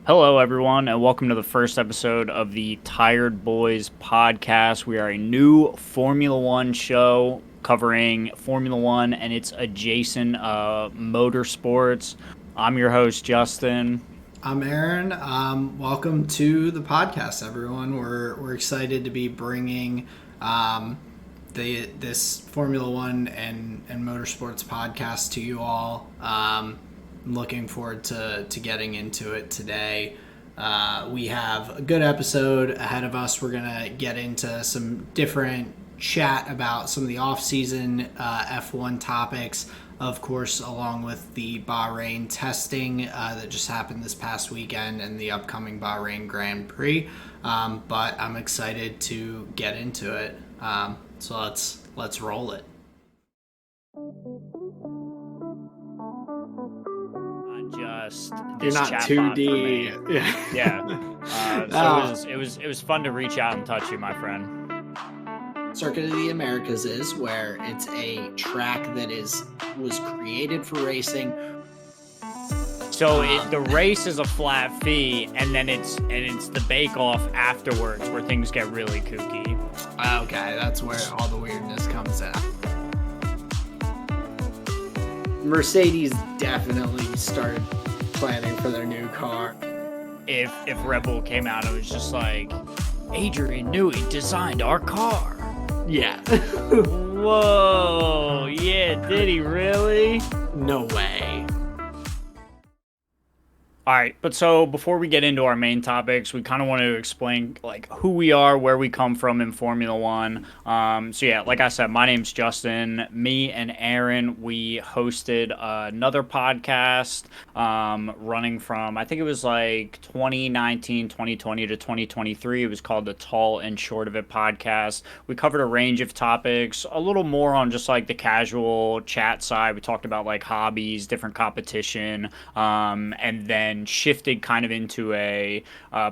Hello, everyone, and welcome to the first episode of the Tyred Boys podcast. We are a new Formula One show covering Formula One and its adjacent motorsports. I'm your host, Justin. I'm Aaron. Welcome to the podcast, everyone. We're excited to be bringing this Formula One and motorsports podcast to you all. Looking forward to getting into it today. We have a good episode ahead of us. We're gonna get into some different chat about some of the off-season F1 topics, of course, along with the Bahrain testing that just happened this past weekend and the upcoming Bahrain Grand Prix. But I'm excited to get into it. So let's roll it. Just You're this not chatbot 2D. for me. Yeah. So it was fun to reach out and touch you, my friend. Circuit of the Americas is where it's a track that was created for racing. So the race is a flat fee, and then it's the bake-off afterwards where things get really kooky. Okay, that's where all the weirdness comes in. Mercedes definitely started planning for their new car. If Red Bull came out and was just like, Adrian Newey designed our car. Yeah. Whoa, yeah, did he really? No way. All right, but so before we get into our main topics, we kind of want to explain like who we are, where we come from in Formula One. So yeah, like I said, my name's Justin. Me and Aaron, we hosted another podcast running from, I think it was like 2019, 2020 to 2023. It was called the Tall and Short of It podcast. We covered a range of topics, a little more on just like the casual chat side. We talked about like hobbies, different competition, and then shifted kind of into a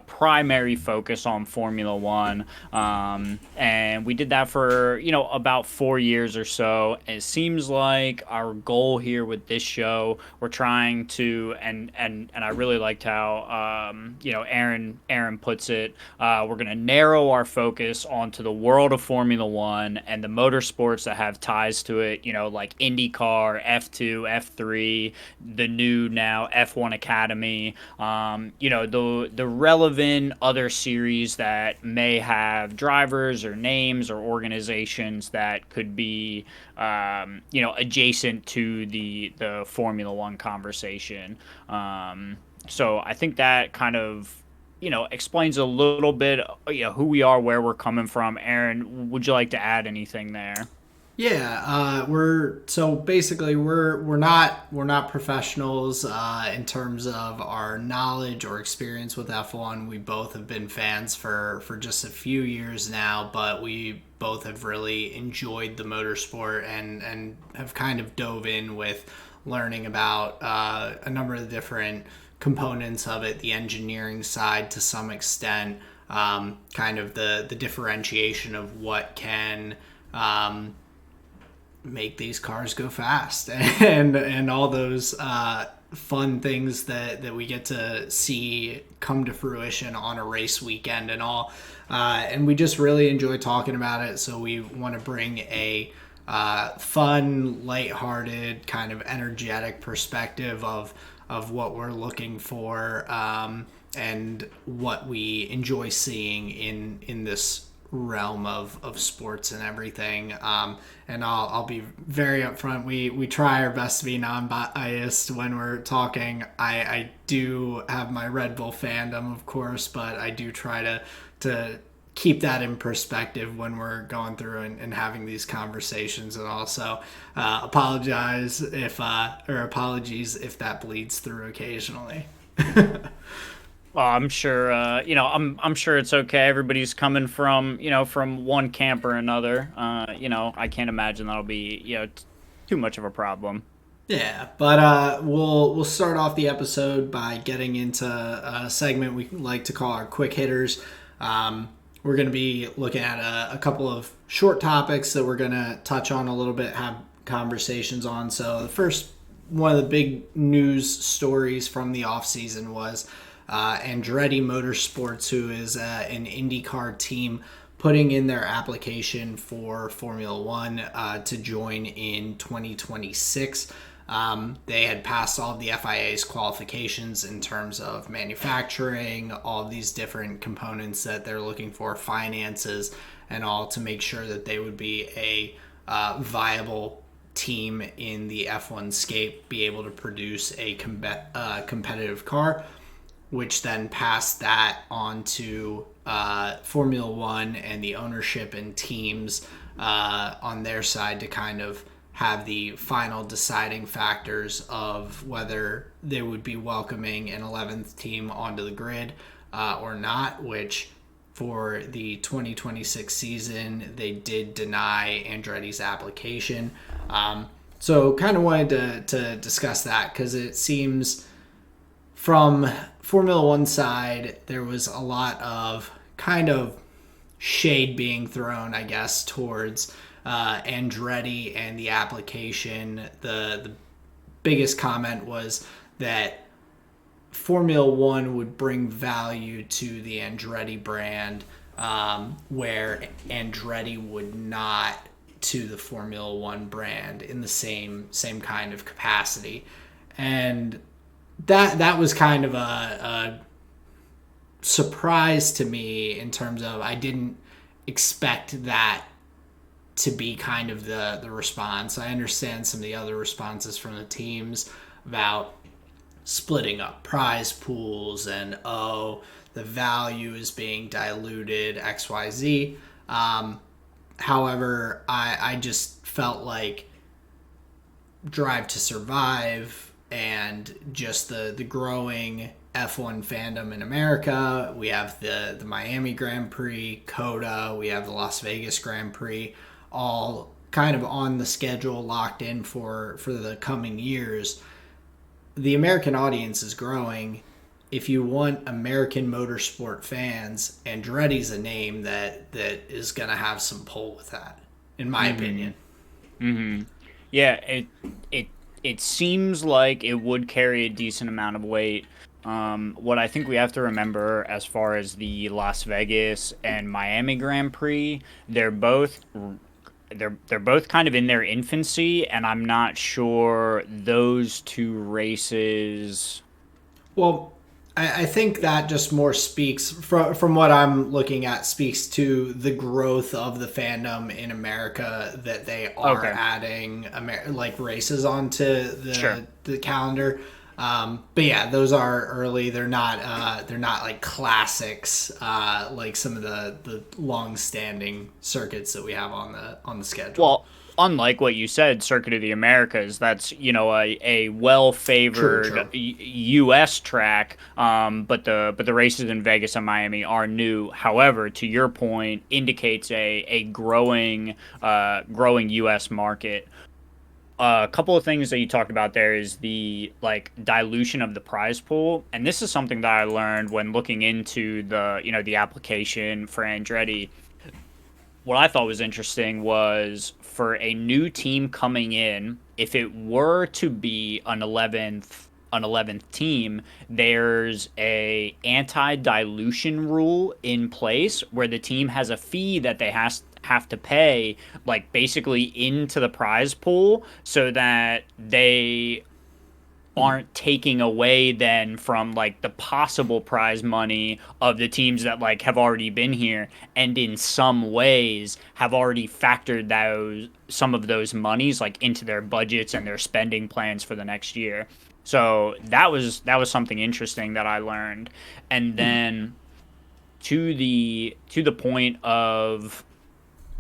primary focus on Formula One, and we did that for about 4 years or so. It seems like our goal here with this show, we're trying to, and I really liked how Aaron puts it. We're gonna narrow our focus onto the world of Formula One and the motorsports that have ties to it. Like IndyCar, F2, F3, the new now F1 Academy. The relevant other series that may have drivers or names or organizations that could be adjacent to the Formula One conversation. So I think that kind of explains a little bit who we are, where we're coming from. Aaron, would you like to add anything there? Yeah, we're not professionals in terms of our knowledge or experience with F1. We both have been fans for just a few years now, but we both have really enjoyed the motorsport and have kind of dove in with learning about a number of different components of it, the engineering side to some extent, kind of the differentiation of what can make these cars go fast and all those fun things that we get to see come to fruition on a race weekend and all. And we just really enjoy talking about it. So we want to bring a fun, lighthearted, kind of energetic perspective of what we're looking for and what we enjoy seeing in this realm of sports and everything. And I'll be very upfront. We try our best to be non-biased when we're talking. I do have my Red Bull fandom, of course, but I do try to keep that in perspective when we're going through and having these conversations. And also apologies if that bleeds through occasionally. Well, I'm sure, I'm sure it's okay. Everybody's coming from one camp or another. I can't imagine that'll be, too much of a problem. Yeah, but we'll start off the episode by getting into a segment we like to call our quick hitters. We're going to be looking at a couple of short topics that we're going to touch on a little bit, have conversations on. So the first one of the big news stories from the off season was Andretti Motorsports, who is an IndyCar team, putting in their application for Formula One to join in 2026. They had passed all of the FIA's qualifications in terms of manufacturing, all of these different components that they're looking for, finances, and all to make sure that they would be a viable team in the F1 scape, be able to produce a competitive car, which then passed that on to Formula One and the ownership and teams on their side to kind of have the final deciding factors of whether they would be welcoming an 11th team onto the grid or not, which for the 2026 season, they did deny Andretti's application. So kind of wanted to discuss that because it seems from Formula One side, there was a lot of kind of shade being thrown, I guess, towards Andretti and the application. The biggest comment was that Formula One would bring value to the Andretti brand, where Andretti would not to the Formula One brand in the same kind of capacity, and that was kind of a surprise to me in terms of I didn't expect that to be kind of the response. I understand some of the other responses from the teams about splitting up prize pools and the value is being diluted, XYZ. However, I just felt like Drive to Survive and just the growing F1 fandom in America. We have the Miami Grand Prix, COTA, we have the Las Vegas Grand Prix, all kind of on the schedule, locked in for the coming years. The American audience is growing. If you want American motorsport fans, Andretti's a name that is going to have some pull with that, in my opinion. Yeah, it seems like it would carry a decent amount of weight. What I think we have to remember as far as the Las Vegas and Miami Grand Prix, they're both kind of in their infancy, and I'm not sure those two races. Well, I think that just more speaks from what I'm looking at, speaks to the growth of the fandom in America, that they are Okay, adding like races onto sure. the calendar. But yeah, those are early. They're not like classics like some of the long standing circuits that we have on the schedule. Well, unlike what you said, Circuit of the Americas, that's a well True, favored true. U.S. track, but the races in Vegas and Miami are new. However, to your point, indicates a growing U.S. market. A couple of things that you talked about there is the like dilution of the prize pool, and this is something that I learned when looking into the application for Andretti. What I thought was interesting was for a new team coming in, if it were to be an 11th team, there's a anti-dilution rule in place where the team has a fee that they have to pay, like basically into the prize pool, so that they aren't taking away then from like the possible prize money of the teams that like have already been here and in some ways have already factored those some of those monies like into their budgets and their spending plans for the next year. So that was something interesting that I learned. And then to the point of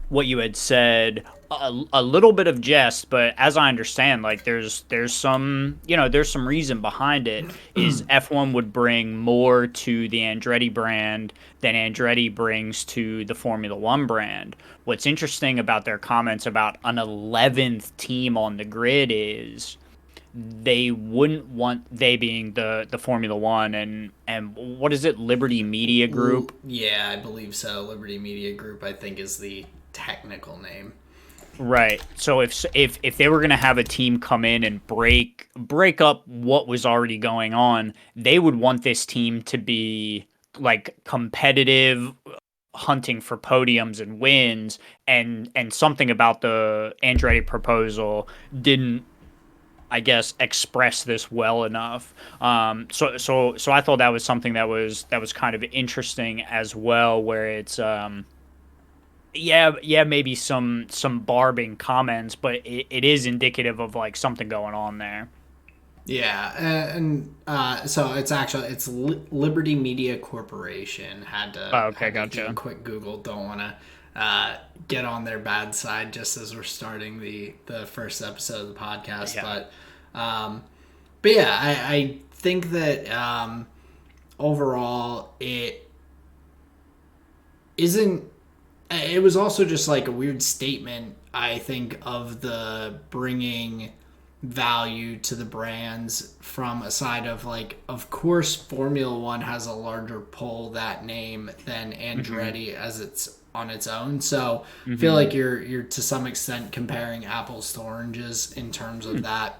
what you had said, a little bit of jest, but as I understand, like there's some reason behind it. Is F1 would bring more to the Andretti brand than Andretti brings to the Formula One brand. What's interesting about their comments about an 11th team on the grid is they wouldn't want, they being the Formula One and what is it, Liberty Media Group. Yeah, I believe so. Liberty Media Group, I think, is the technical name. Right. So if they were going to have a team come in and break up what was already going on, they would want this team to be like competitive, hunting for podiums and wins, and something about the Andretti proposal didn't, I guess, express this well enough. So I thought that was something that was kind of interesting as well, where it's yeah, maybe some barbing comments, but it is indicative of like something going on there. Yeah, and so it's Liberty Media Corporation. Oh, okay, Had to do a gotcha. quick Google. Don't want to get on their bad side just as we're starting the first episode of the podcast. Yeah. But yeah, I think that overall it isn't. It was also just like a weird statement, I think, of the bringing value to the brands from a side of like, of course Formula One has a larger pull, that name, than Mm-hmm. Andretti as it's on its own. So I feel Mm-hmm. like you're to some extent comparing apples to oranges in terms of that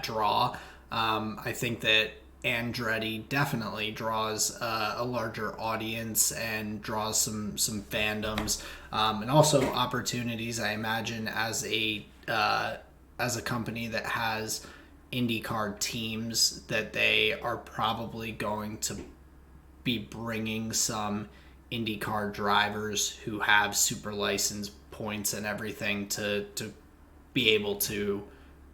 draw. I think that Andretti definitely draws a larger audience and draws some fandoms, and also opportunities. I imagine as a company that has IndyCar teams, that they are probably going to be bringing some IndyCar drivers who have super license points and everything to be able to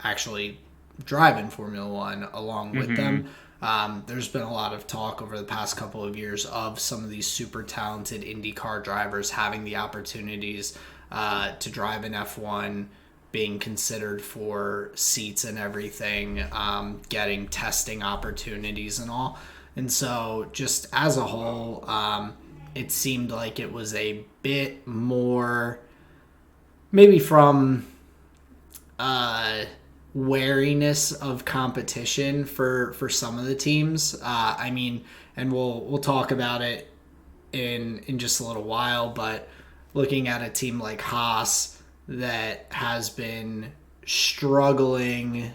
actually drive in Formula One along with Mm-hmm. them. There's been a lot of talk over the past couple of years of some of these super talented IndyCar drivers having the opportunities to drive in F1, being considered for seats and everything, getting testing opportunities and all. And so, just as a whole, it seemed like it was a bit more, maybe from uh, wariness of competition for some of the teams. I mean, and we'll talk about it in just a little while, but looking at a team like Haas that has been struggling,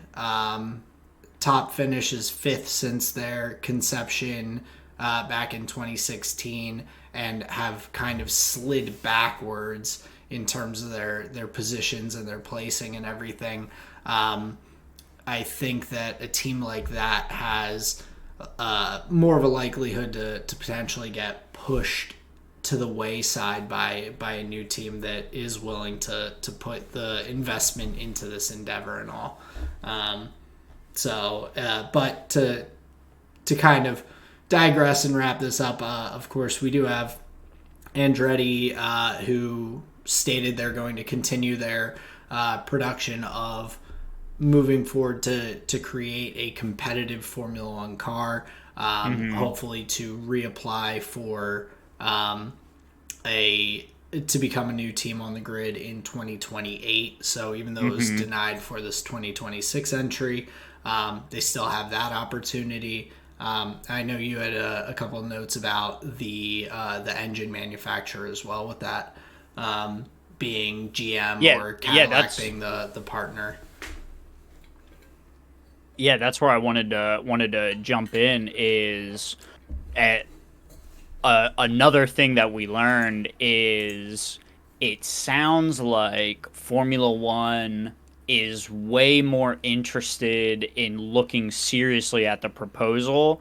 top finishes fifth since their conception back in 2016, and have kind of slid backwards in terms of their positions and their placing and everything. Um, I think that a team like that has more of a likelihood to potentially get pushed to the wayside by a new team that is willing to put the investment into this endeavor and all. Um, but to kind of digress and wrap this up, of course, we do have Andretti, who stated they're going to continue their production of moving forward to create a competitive Formula One car, Mm-hmm. hopefully to reapply for a to become a new team on the grid in 2028. So even though it was Mm-hmm. denied for this 2026 entry, they still have that opportunity. I know you had a couple of notes about the engine manufacturer as well, with that being GM Yeah, or yeah, Cadillac that's being the partner. yeah, that's where I wanted to jump in is at another thing that we learned is it sounds like Formula One is way more interested in looking seriously at the proposal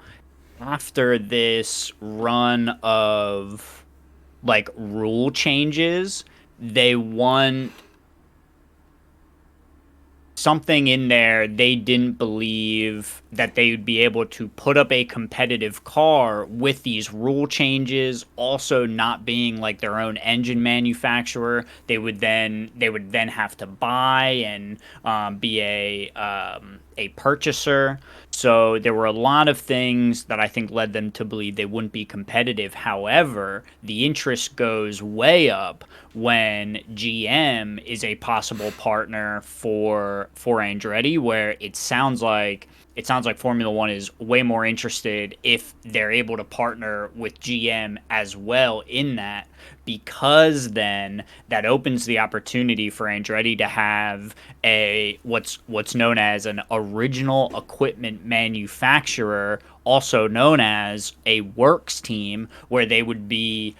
after this run of like rule changes. They want something in there. They didn't believe that they would be able to put up a competitive car with these rule changes, also not being like their own engine manufacturer. They would then have to buy and be a purchaser. So there were a lot of things that I think led them to believe they wouldn't be competitive. However, the interest goes way up when GM is a possible partner for Andretti, where it sounds like it sounds like Formula One is way more interested if they're able to partner with GM as well in that, because then that opens the opportunity for Andretti to have a what's known as an original equipment manufacturer, also known as a works team, where they would be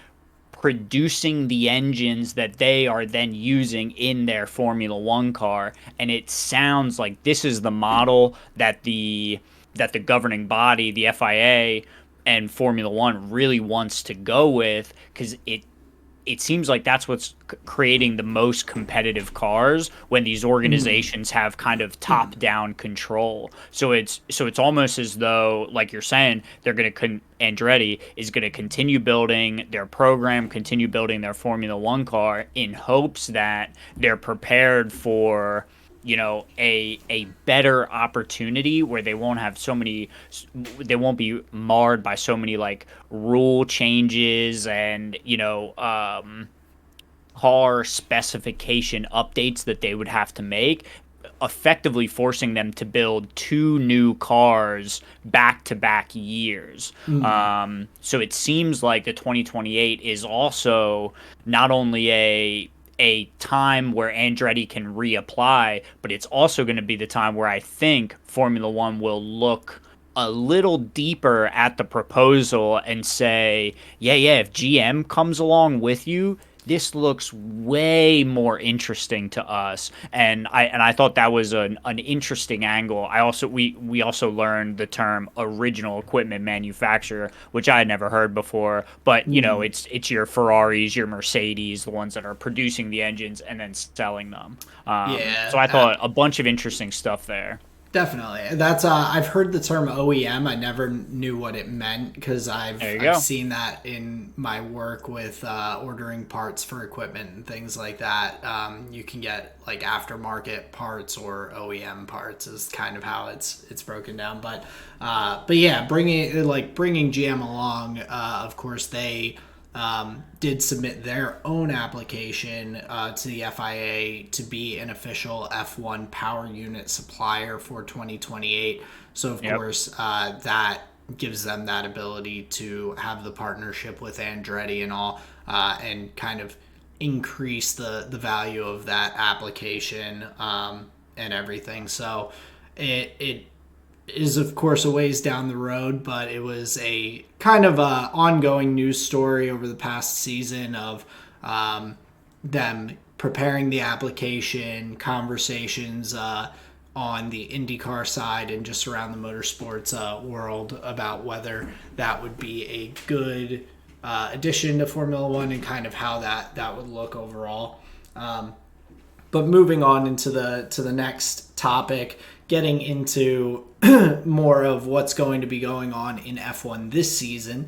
producing the engines that they are then using in their Formula One car. And it sounds like this is the model that the governing body, the FIA, and Formula One really wants to go with, because it seems like that's what's creating the most competitive cars when these organizations have kind of top down control. So it's almost as though, like you're saying, they're going to Andretti is going to continue building their program, continue building their Formula One car in hopes that they're prepared for, a better opportunity where they won't be marred by so many like rule changes and car specification updates that they would have to make, effectively forcing them to build two new cars back to back years. So it seems like the 2028 is also not only a time where Andretti can reapply, but it's also going to be the time where I think Formula One will look a little deeper at the proposal and say, yeah, if GM comes along with you, this looks way more interesting to us. And I thought that was an interesting angle. We also learned the term original equipment manufacturer, which I had never heard before. But it's your Ferraris, your Mercedes, the ones that are producing the engines and then selling them. So Yeah, I thought a bunch of interesting stuff there. definitely. That's I've heard the term OEM. I never knew what it meant because There you I've go. seen that in my work with ordering parts for equipment and things like that. You can get like aftermarket parts or OEM parts is kind of how it's broken down. But yeah, bringing GM along. Of course, they did submit their own application to the FIA to be an official F1 power unit supplier for 2028. So, of Yep. course, that gives them that ability to have the partnership with Andretti and all, and kind of increase the value of that application and everything. So, it is of course a ways down the road, but it was a kind of a ongoing news story over the past season of them preparing the application, conversations on the IndyCar side and just around the motorsports world about whether that would be a good addition to Formula One and kind of how that would look overall. But moving on into the next topic, getting into more of what's going to be going on in F1 this season,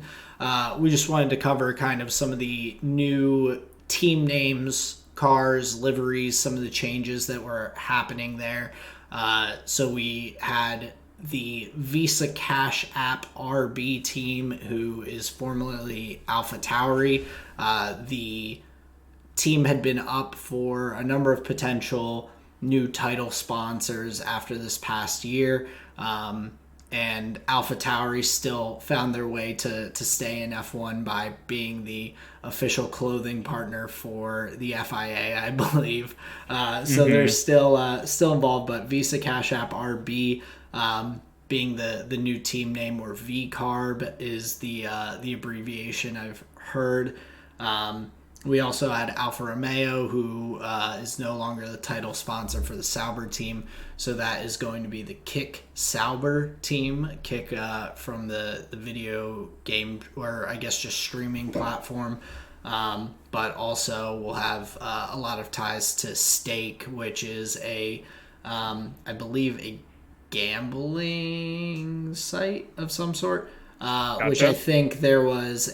we just wanted to cover kind of some of the new team names, cars, liveries, some of the changes that were happening there. So we had the Visa Cash App RB team, who is formerly Alpha Tauri. The team had been up for a number of potential new title sponsors after this past year. And Alpha Tauri still found their way to stay in F1 by being the official clothing partner for the FIA, I believe. So they're still involved, but Visa Cash App RB being the new team name, or VCarb is the abbreviation I've heard. We also had Alfa Romeo, who is no longer the title sponsor for the Sauber team. So that is going to be the Kick Sauber team. Kick from the video game, or I guess just streaming platform. But also will have a lot of ties to Stake, which is I believe, a gambling site of some sort. Which I Gotcha. think there was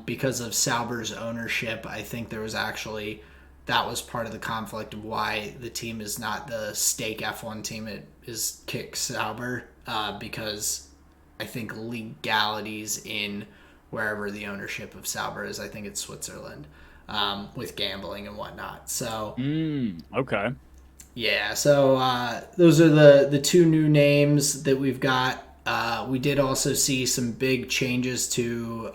because of Sauber's ownership, I think that was part of the conflict of why the team is not the Stake F1 team. It is Kick Sauber, because I think legalities in wherever the ownership of Sauber is, I think it's Switzerland, with gambling and whatnot. So Okay. Yeah, so those are the two new names that we've got. We did also see some big changes to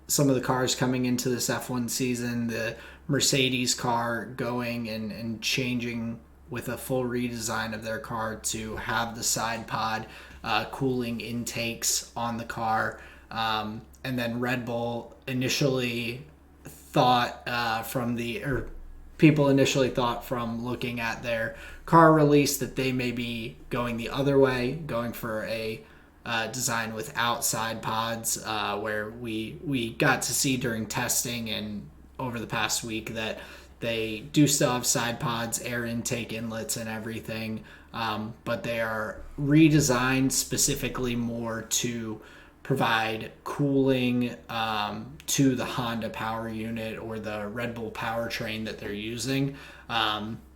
some of the cars coming into this F1 season. The Mercedes car going and changing with a full redesign of their car to have the side pod cooling intakes on the car. And then Red Bull initially thought people initially thought from looking at their car release that they may be going the other way, going for a design without side pods, where we got to see during testing and over the past week that they do still have side pods, air intake inlets, and everything, but they are redesigned specifically more to provide cooling to the Honda power unit or the Red Bull powertrain that they're using.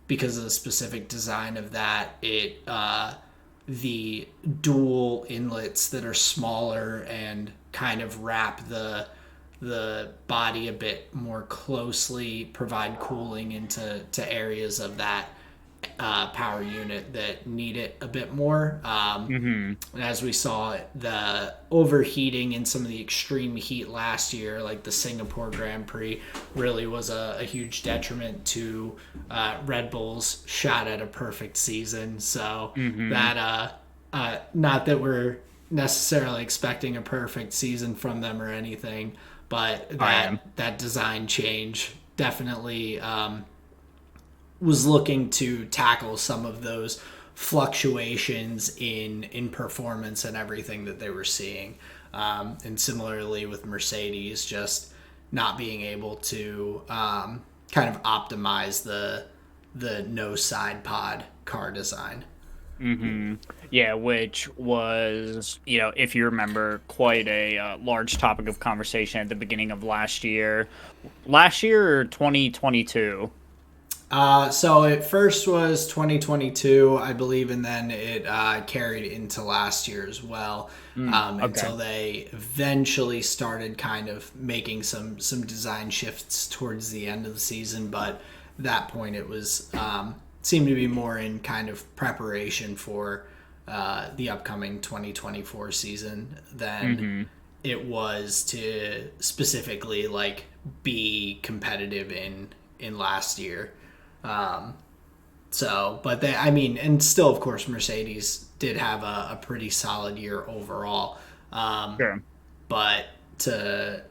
Because of the specific design of that, the dual inlets that are smaller and kind of wrap the body a bit more closely provide cooling into areas of that power unit that need it a bit more. Mm-hmm. And as we saw, the overheating in some of the extreme heat last year, like the Singapore Grand Prix, really was a huge detriment to Red Bull's shot at a perfect season. So Mm-hmm. that, not that we're necessarily expecting a perfect season from them or anything, but I am. that design change definitely was looking to tackle some of those fluctuations in performance and everything that they were seeing. And similarly with Mercedes, just not being able to kind of optimize the no side pod car design. Mm-hmm. Yeah, which was, if you remember, quite a large topic of conversation at the beginning of last year. Last year or 2022? So it first was 2022, I believe, and then it carried into last year as well, Okay. until they eventually started kind of making some design shifts towards the end of the season. But at that point, it was seemed to be more in kind of preparation for the upcoming 2024 season than Mm-hmm. it was to specifically like be competitive in last year. Um, but I mean, and still, of course, Mercedes did have a pretty solid year overall. Um, Sure. but to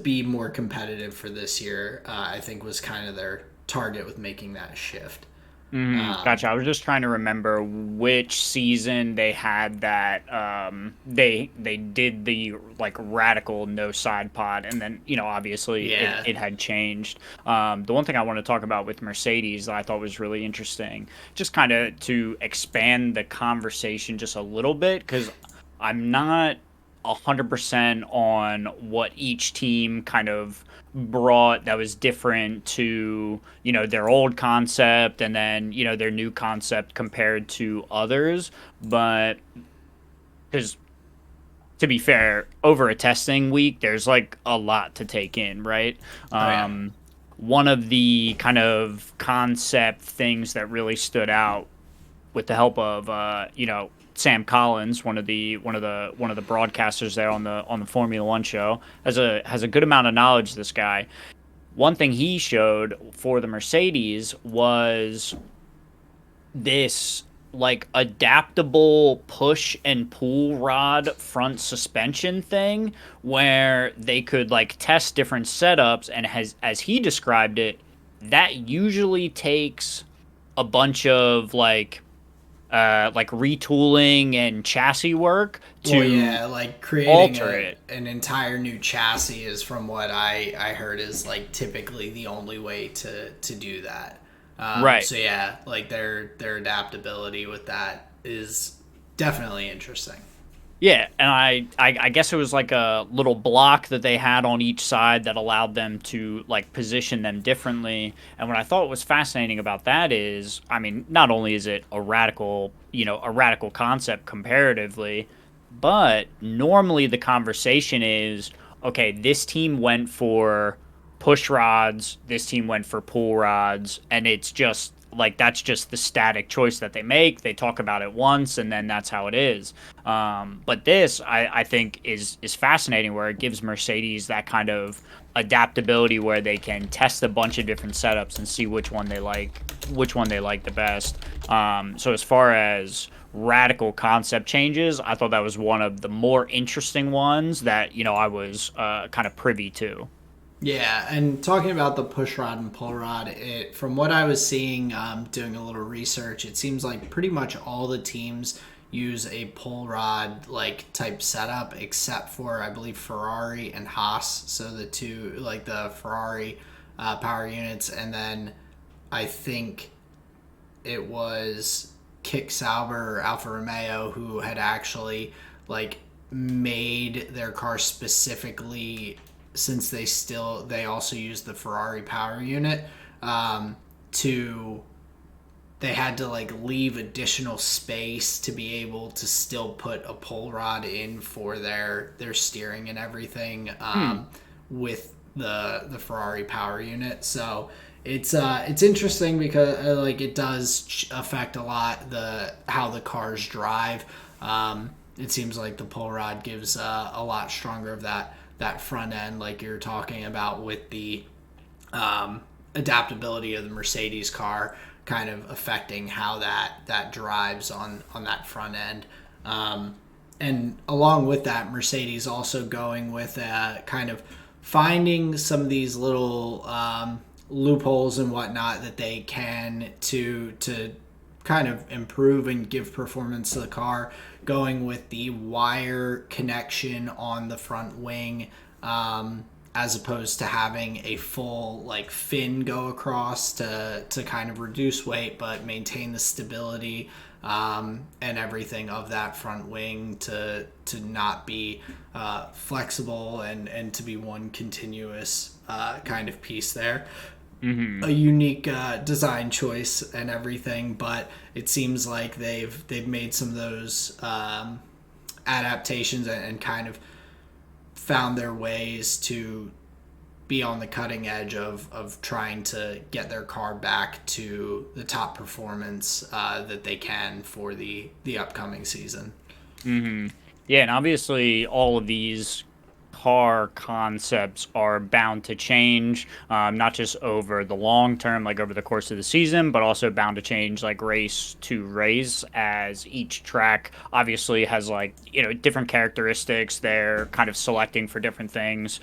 be more competitive for this year, I think was kind of their target with making that shift. Gotcha. I was just trying to remember which season they had that they did the like radical no side pod, and then obviously it, Yeah, it had changed. The one thing I want to talk about with Mercedes that I thought was really interesting, just kind of to expand the conversation just a little bit, because I'm not 100% on what each team kind of brought that was different to their old concept, and then their new concept compared to others. But because, to be fair, over a testing week there's like a lot to take in, right? oh yeah, um One of the kind of concept things that really stood out, with the help of Sam Collins, one of the broadcasters there on the Formula One show, has a good amount of knowledge. This guy, one thing he showed for the Mercedes was this like adaptable push and pull rod front suspension thing, where they could like test different setups, and has as he described it, that usually takes a bunch of like retooling and chassis work well, to yeah, like creating alter a it. an entire new chassis is, from what I heard, is like typically the only way to do that. Right. So yeah, like their adaptability with that is definitely interesting. Yeah, and I guess it was like a little block that they had on each side that allowed them to like position them differently. And what I thought was fascinating about that is, I mean, not only is it a radical concept comparatively, but normally the conversation is, okay, this team went for push rods, this team went for pull rods, and it's just like that's just the static choice that they make. They talk about it once, and then that's how it is. But this, I think, is fascinating, where it gives Mercedes that kind of adaptability where they can test a bunch of different setups and see which one they like the best. So as far as radical concept changes, I thought that was one of the more interesting ones that I was kind of privy to. Yeah, and talking about the push rod and pull rod, from what I was seeing, doing a little research, it seems like pretty much all the teams use a pull rod like type setup, except for I believe Ferrari and Haas. So the two, like the Ferrari power units, and then I think it was Kick Sauber or Alfa Romeo who had actually like made their car specifically, since they also use the Ferrari power unit, to they had to like leave additional space to be able to still put a pull rod in for their steering and everything, Hmm. with the Ferrari power unit. So it's interesting because like it does affect a lot the how the cars drive. It seems like the pull rod gives a lot stronger of that front end, like you're talking about with the adaptability of the Mercedes car, kind of affecting how that drives on that front end. And along with that, Mercedes also going with kind of finding some of these little loopholes and whatnot that they can to kind of improve and give performance to the car, going with the wire connection on the front wing, as opposed to having a full like fin go across to kind of reduce weight but maintain the stability, and everything of that front wing to not be flexible and to be one continuous kind of piece there. A Mm-hmm. unique design choice and everything, but it seems like they've made some of those adaptations and kind of found their ways to be on the cutting edge of trying to get their car back to the top performance that they can for the upcoming season. Mm-hmm. Yeah, and obviously all of these car concepts are bound to change, not just over the long term, like over the course of the season, but also bound to change like race to race, as each track obviously has like, different characteristics. They're kind of selecting for different things,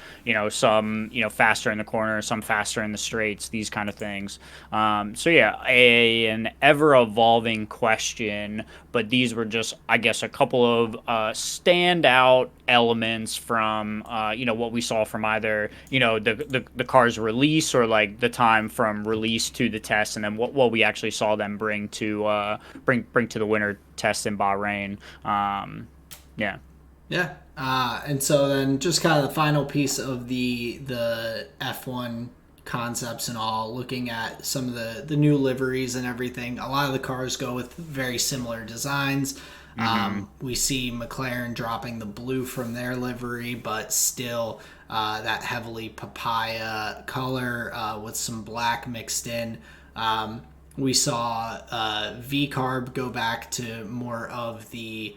some, faster in the corner, some faster in the straights, these kind of things. So yeah, an ever evolving question, but these were just, I guess, a couple of standout elements from what we saw from either the car's release, or like the time from release to the test, and then what we actually saw them bring to the winter test in Bahrain. Yeah. Yeah. And so then just kind of the final piece of the F1 concepts and all, looking at some of the new liveries and everything. A lot of the cars go with very similar designs. Mm-hmm. We see McLaren dropping the blue from their livery, but still that heavily papaya color with some black mixed in. We saw V Carb go back to more of the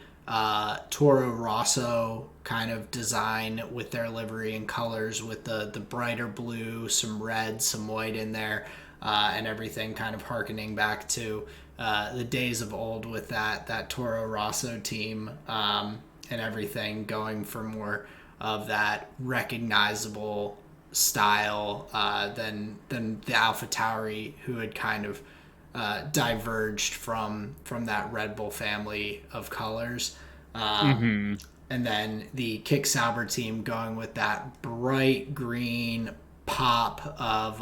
Toro Rosso kind of design with their livery and colors, with the brighter blue, some red, some white in there, and everything kind of harkening back to the days of old with that Toro Rosso team, and everything going for more of that recognizable style than the Alpha Tauri, who had kind of diverged from that Red Bull family of colors. Mm-hmm. And then the Kick Sauber team going with that bright green pop of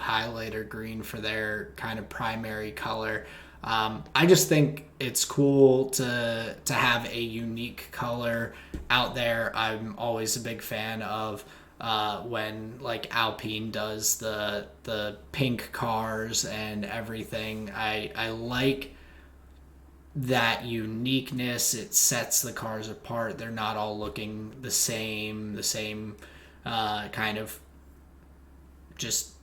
highlighter green for their kind of primary color. I just think it's cool to have a unique color out there. I'm always a big fan of when like Alpine does the pink cars and everything. I like that uniqueness. It sets the cars apart. They're not all looking the same kind of just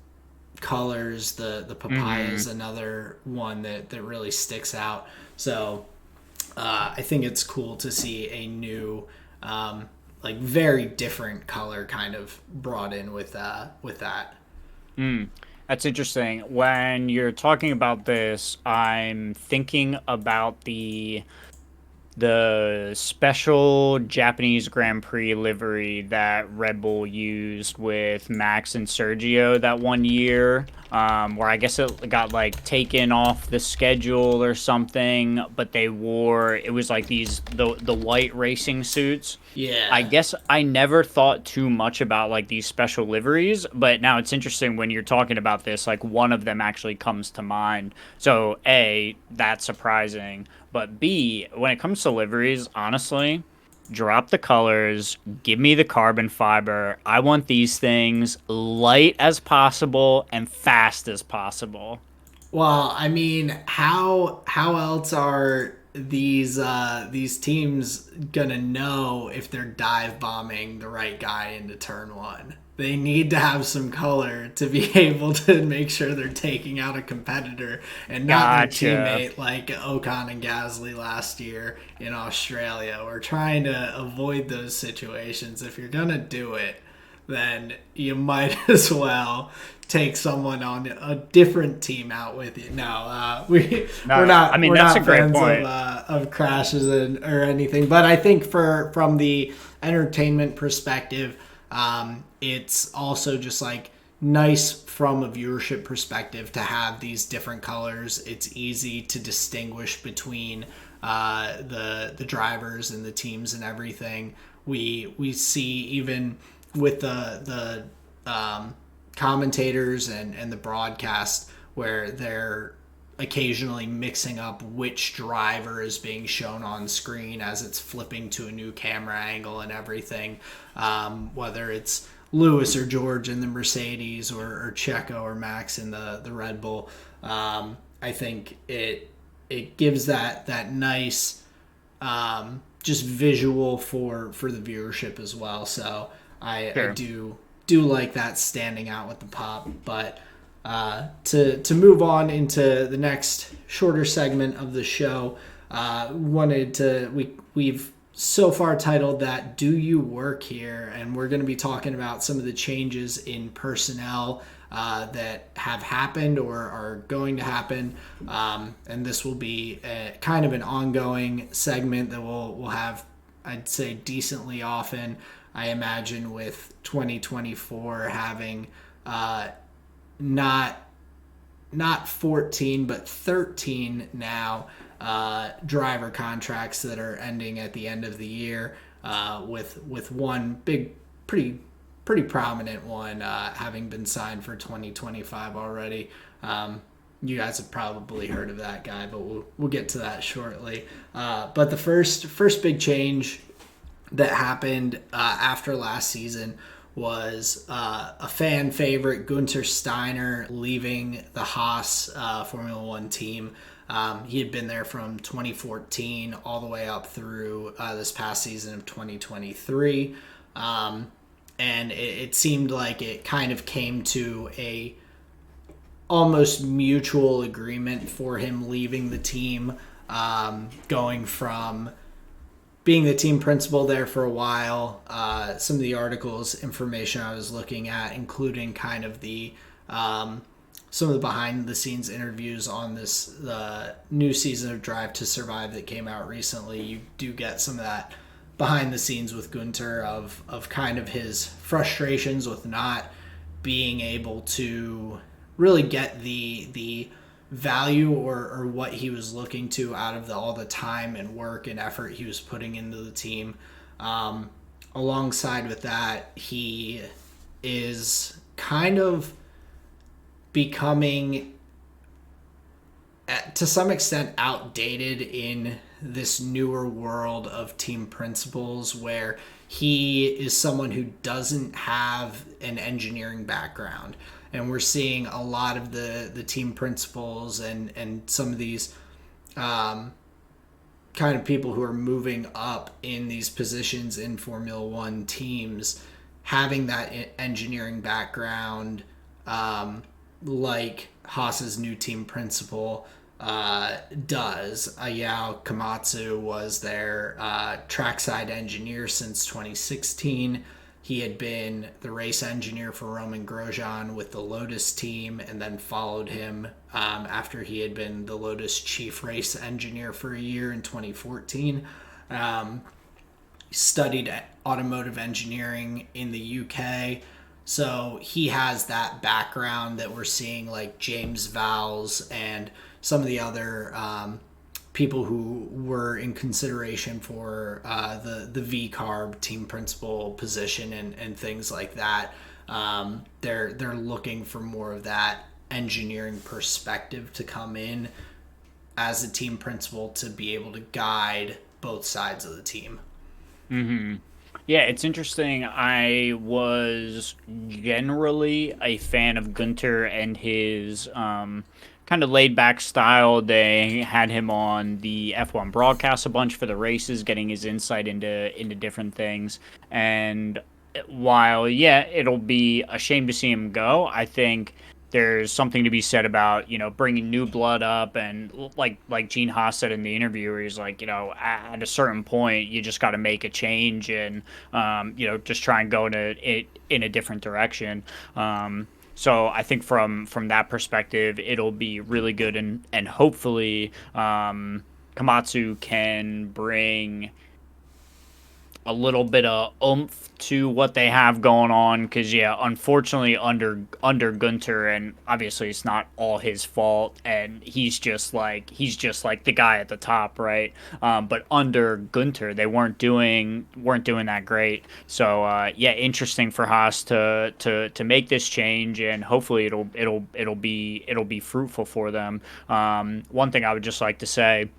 colors. The papaya is another one that really sticks out. So I think it's cool to see a new, like very different color kind of brought in with that. That's interesting. When you're talking about this, I'm thinking about the special Japanese Grand Prix livery that Red Bull used with Max and Sergio that one year, where I guess it got like taken off the schedule or something, but they wore it was like the white racing suits. I Yeah. guess I never thought too much about like these special liveries, but now it's interesting when you're talking about this, like one of them actually comes to mind. So A, that's surprising. But B, when it comes to liveries, honestly, drop the colors, give me the carbon fiber. I want these things light as possible and fast as possible. Well, I mean, how else are these teams gonna know if they're dive bombing the right guy into turn one? They need to have some color to be able to make sure they're taking out a competitor and not their Gotcha. teammate like Ocon and Gasly last year in Australia. We're trying to avoid those situations. If you're gonna do it, then you might as well take someone on a different team out with you. No, we're No, I not mean we're that's a not great fans point. of crashes or anything. But I think from the entertainment perspective, it's also just like nice from a viewership perspective to have these different colors. It's easy to distinguish between the drivers and the teams and everything. We see even with the commentators and the broadcast where they're occasionally mixing up which driver is being shown on screen as it's flipping to a new camera angle and everything, whether it's Lewis or George in the Mercedes or Checo or Max in the Red Bull. I think it gives that nice just visual for the viewership as well. So I Sure. do like that standing out with the pop. But to move on into the next shorter segment of the show, we've so far titled that "Do You Work Here?" and we're going to be talking about some of the changes in personnel that have happened or are going to happen, and this will be kind of an ongoing segment that we'll have, I'd say, decently often. I imagine with 2024 having not not 14 but 13 now driver contracts that are ending at the end of the year, with one big, pretty prominent one having been signed for 2025 already. You guys have probably heard of that guy, but we'll get to that shortly. But the first big change that happened after last season was a fan favorite, Gunter Steiner, leaving the Haas Formula One team. He had been there from 2014 all the way up through this past season of 2023. And it seemed like it kind of came to a almost mutual agreement for him leaving the team, going from being the team principal there for a while. Some of the articles, information I was looking at, including kind of some of the behind the scenes interviews on this new season of Drive to Survive that came out recently. You do get some of that behind the scenes with Gunter of kind of his frustrations with not being able to really get the value or what he was looking to out of all the time and work and effort he was putting into the team. Alongside with that, he is kind of becoming, to some extent, outdated in this newer world of team principals where he is someone who doesn't have an engineering background. And we're seeing a lot of the team principals and some of these kind of people who are moving up in these positions in Formula One teams having that engineering background, like Haas's new team principal does. Ayao Komatsu was their trackside engineer since 2016. He had been the race engineer for Roman Grosjean with the Lotus team, and then followed him after he had been the Lotus chief race engineer for a year in 2014. Studied automotive engineering in the UK. So he has that background that we're seeing, like James Vowles and some of the other people who were in consideration for the V carb team principal position and things like that. They're looking for more of that engineering perspective to come in as a team principal to be able to guide both sides of the team. Yeah, it's interesting. I was generally a fan of Gunter and his kind of laid back style. They had him on the F1 broadcast a bunch for the races, getting his insight into different things. And while yeah, it'll be a shame to see him go, I think there's something to be said about bringing new blood up, and like Gene Haas said in the interview, where he's like, at a certain point you just got to make a change, and just try and go in a different direction. So I think from that perspective, it'll be really good, and hopefully Komatsu can bring a little bit of oomph to what they have going on, because yeah, unfortunately under Gunter, and obviously it's not all his fault, and he's just like the guy at the top, right? But under Gunter they weren't doing that great. So yeah, interesting for Haas to make this change, and hopefully it'll be fruitful for them. One thing I would just like to say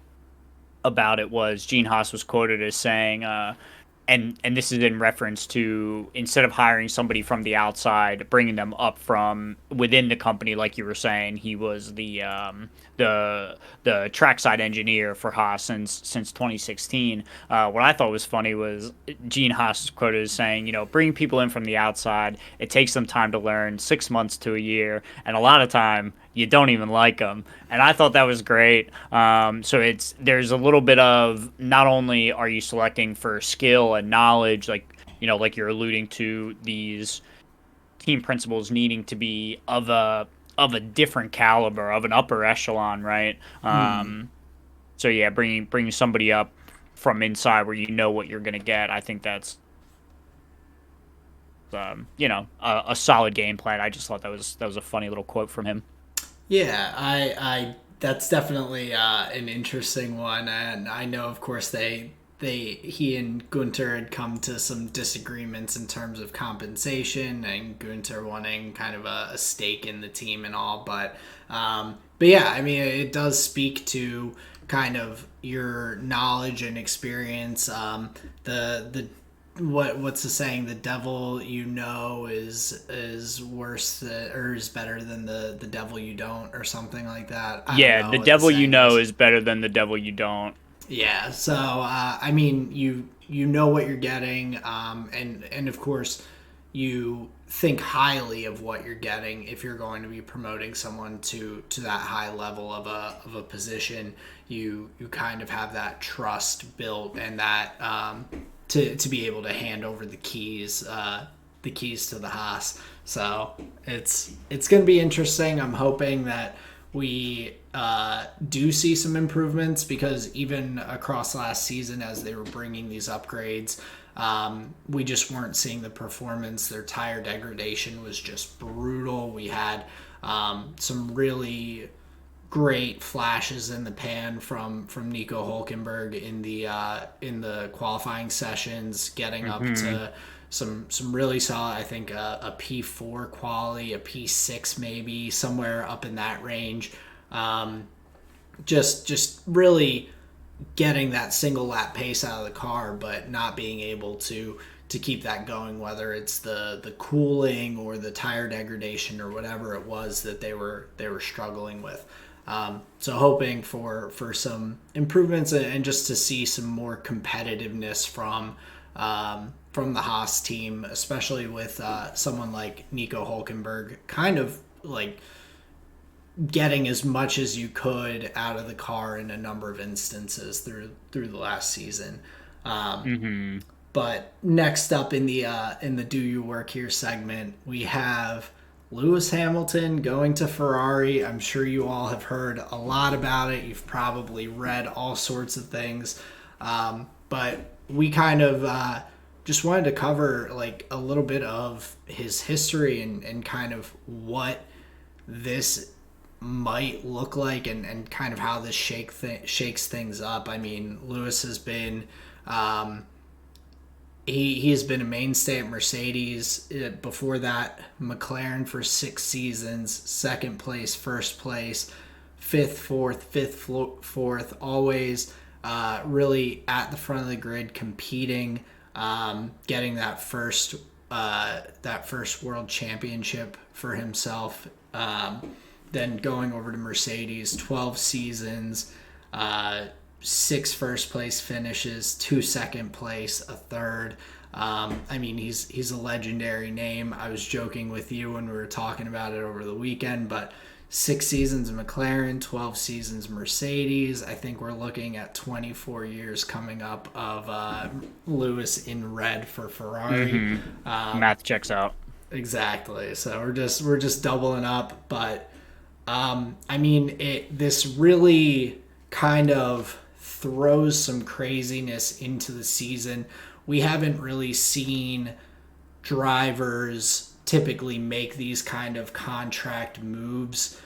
about it was Gene Haas was quoted as saying, and this is in reference to, instead of hiring somebody from the outside, bringing them up from within the company, like you were saying. He was the trackside engineer for Haas since 2016. What I thought was funny was Gene Haas quoted as saying, bringing people in from the outside, it takes them time to learn, 6 months to a year, and a lot of time you don't even like them. And I thought that was great. So there's a little bit of, not only are you selecting for skill and knowledge, like you're alluding to, these team principals needing to be of a different caliber, of an upper echelon, right? So yeah, bringing somebody up from inside where you know what you're gonna get, I think that's a solid game plan. I just thought that was a funny little quote from him. Yeah, I that's definitely an interesting one, and I know, of course, he and Gunter had come to some disagreements in terms of compensation, and Gunter wanting kind of a stake in the team and all, but yeah, I mean, it does speak to kind of your knowledge and experience. The what's the saying? The devil you know is worse or is better than the devil you don't, or something like that. I don't Yeah, know the what the devil you saying know is. is better than the devil you don't. Yeah. So I mean, you know what you're getting, and of course, you think highly of what you're getting if you're going to be promoting someone to that high level of a position. You kind of have that trust built, and that to be able to hand over the keys to the Haas. So it's going to be interesting. I'm hoping that we do see some improvements, because even across last season, as they were bringing these upgrades, we just weren't seeing the performance. Their tire degradation was just brutal. We had some really great flashes in the pan from Nico Hulkenberg in the qualifying sessions, getting up to some really solid. I think a P4 quality, a P6 maybe, somewhere up in that range. Just really getting that single lap pace out of the car, but not being able to keep that going, whether it's the cooling or the tire degradation or whatever it was that they were struggling with. So hoping for some improvements, and just to see some more competitiveness from the Haas team, especially with someone like Nico Hulkenberg, kind of like getting as much as you could out of the car in a number of instances through the last season. Um, Mm-hmm. but next up in the Do You Work Here segment, we have Lewis Hamilton going to Ferrari. I'm sure you all have heard a lot about it. You've probably read all sorts of things, but we kind of just wanted to cover like a little bit of his history and kind of what this might look like and kind of how this shakes things up. I mean, Lewis has been he has been a mainstay at Mercedes. Before that, McLaren for 6 seasons, second place, first place, fifth, fourth, always really at the front of the grid, competing, getting that first world championship for himself. Then going over to Mercedes, 12 seasons, 6 first place finishes, 2 second place, a third. I mean, he's a legendary name. I was joking with you when we were talking about it over the weekend, but 6 seasons McLaren, 12 seasons Mercedes. I think we're looking at 24 years coming up of Lewis in red for Ferrari. Math checks out. Exactly. So we're just doubling up, but I mean, this really kind of throws some craziness into the season. We haven't really seen drivers typically make these kind of contract moves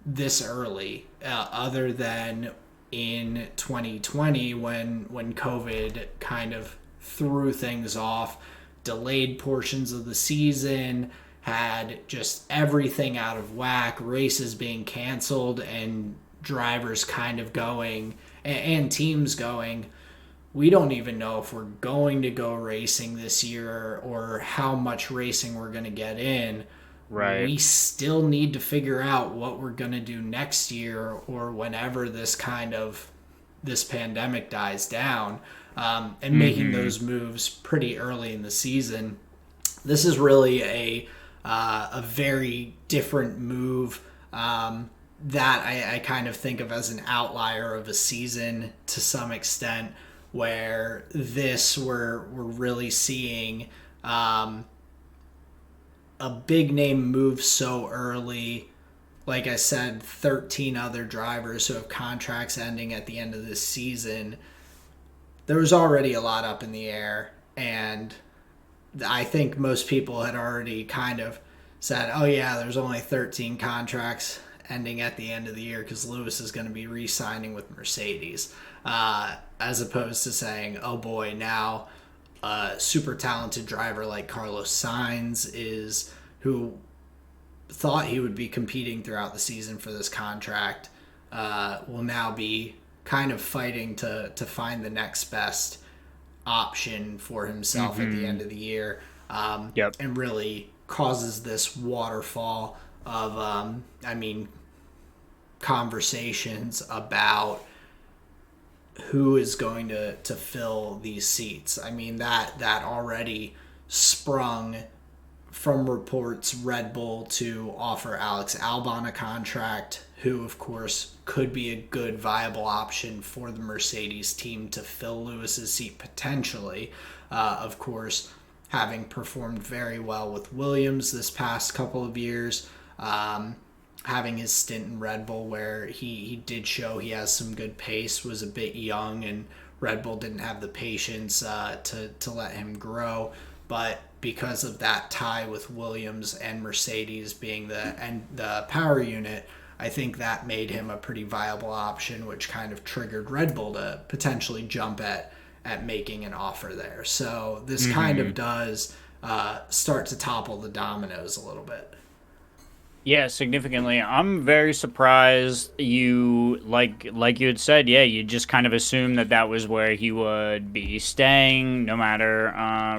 this early, other than in 2020 when COVID kind of threw things off, delayed portions of the season, had just everything out of whack, races being canceled, and drivers kind of going and teams going, we don't even know if we're going to go racing this year or how much racing we're going to get in. Right. We still need to figure out what we're going to do next year or whenever this pandemic dies down, and making Mm-hmm. those moves pretty early in the season. This is really a very different move, that I kind of think of as an outlier of a season to some extent, where we're really seeing a big name move so early. Like I said, 13 other drivers who have contracts ending at the end of this season. There was already a lot up in the air, and I think most people had already kind of said, oh, yeah, there's only 13 contracts ending at the end of the year because Lewis is going to be re signing with Mercedes. As opposed to saying, oh boy, now a super talented driver like Carlos Sainz who thought he would be competing throughout the season for this contract, will now be kind of fighting to find the next best option for himself at the Mm-hmm. end of the year, Yep. and really causes this waterfall of, I mean, conversations about who is going to fill these seats. I mean, that already sprung from reports Red Bull to offer Alex Albon a contract, who of course could be a good viable option for the Mercedes team to fill Lewis's seat potentially. Of course, having performed very well with Williams this past couple of years, having his stint in Red Bull where he did show he has some good pace, was a bit young, and Red Bull didn't have the patience to let him grow. But because of that tie with Williams and Mercedes being the power unit, I think that made him a pretty viable option, which kind of triggered Red Bull to potentially jump at making an offer there. So this kind Mm-hmm. of does start to topple the dominoes a little bit. Yeah, significantly. I'm very surprised you like you had said, yeah, you just kind of assumed that that was where he would be staying no matter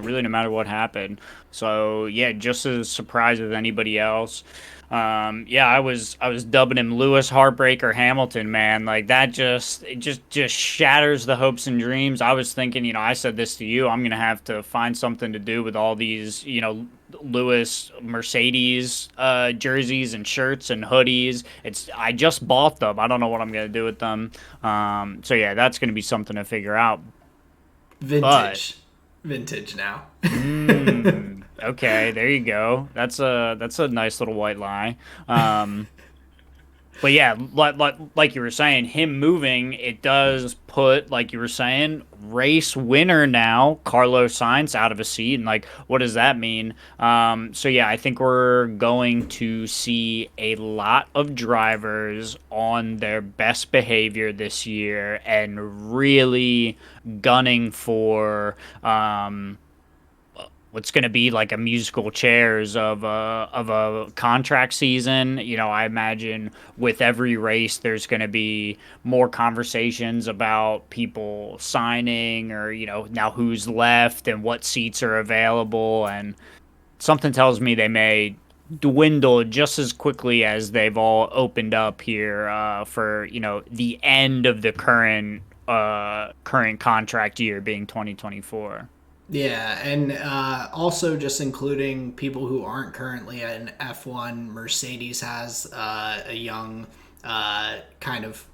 really no matter what happened. So, yeah, just as surprised as anybody else. Yeah, I was dubbing him Lewis Heartbreaker Hamilton, man. Like that just shatters the hopes and dreams. I was thinking, I said this to you, I'm gonna have to find something to do with all these, Lewis Mercedes jerseys and shirts and hoodies. I just bought them. I don't know what I'm gonna do with them. So yeah, that's gonna be something to figure out. But Vintage, vintage now. okay, there you go. That's a nice little white lie. But yeah, like you were saying, him moving, it does put, like you were saying, race winner now, Carlos Sainz out of a seat. And like, what does that mean? So yeah, I think we're going to see a lot of drivers on their best behavior this year and really gunning for what's going to be like a musical chairs of a contract season. I imagine with every race there's going to be more conversations about people signing or now who's left and what seats are available, and something tells me they may dwindle just as quickly as they've all opened up here for the end of the current contract year being 2024. Yeah, and also just including people who aren't currently in F1, Mercedes has a young, kind of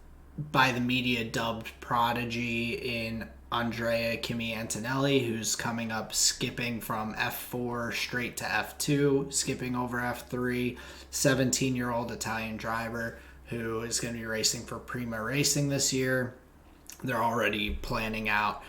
by the media dubbed prodigy in Andrea Kimi Antonelli, who's coming up skipping from F4 straight to F2, skipping over F3. 17-year-old Italian driver who is going to be racing for Prima Racing this year. They're already planning out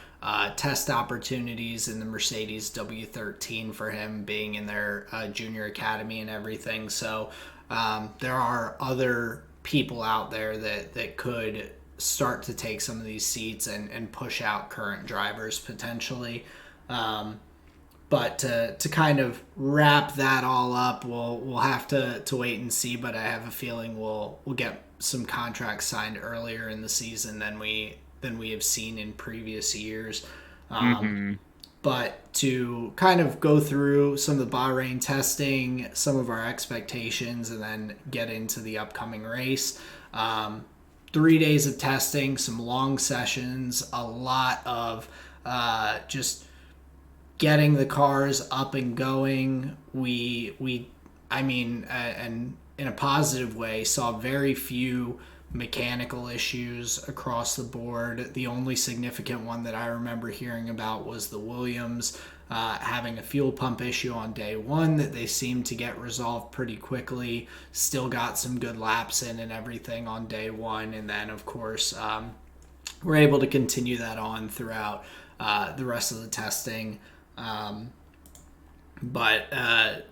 test opportunities in the Mercedes W13 for him being in their junior academy and everything. So there are other people out there that could start to take some of these seats and push out current drivers potentially. But to kind of wrap that all up, we'll have to wait and see. But I have a feeling we'll get some contracts signed earlier in the season than we have seen in previous years. Um, Hmm. but to kind of go through some of the Bahrain testing, some of our expectations, and then get into the upcoming race. 3 days of testing, some long sessions, a lot of just getting the cars up and going. I mean, and in a positive way, saw very few mechanical issues across the board. The only significant one that I remember hearing about was the Williams having a fuel pump issue on day one that they seemed to get resolved pretty quickly. Still got some good laps in and everything on day one. And then, of course, we're able to continue that on throughout the rest of the testing. But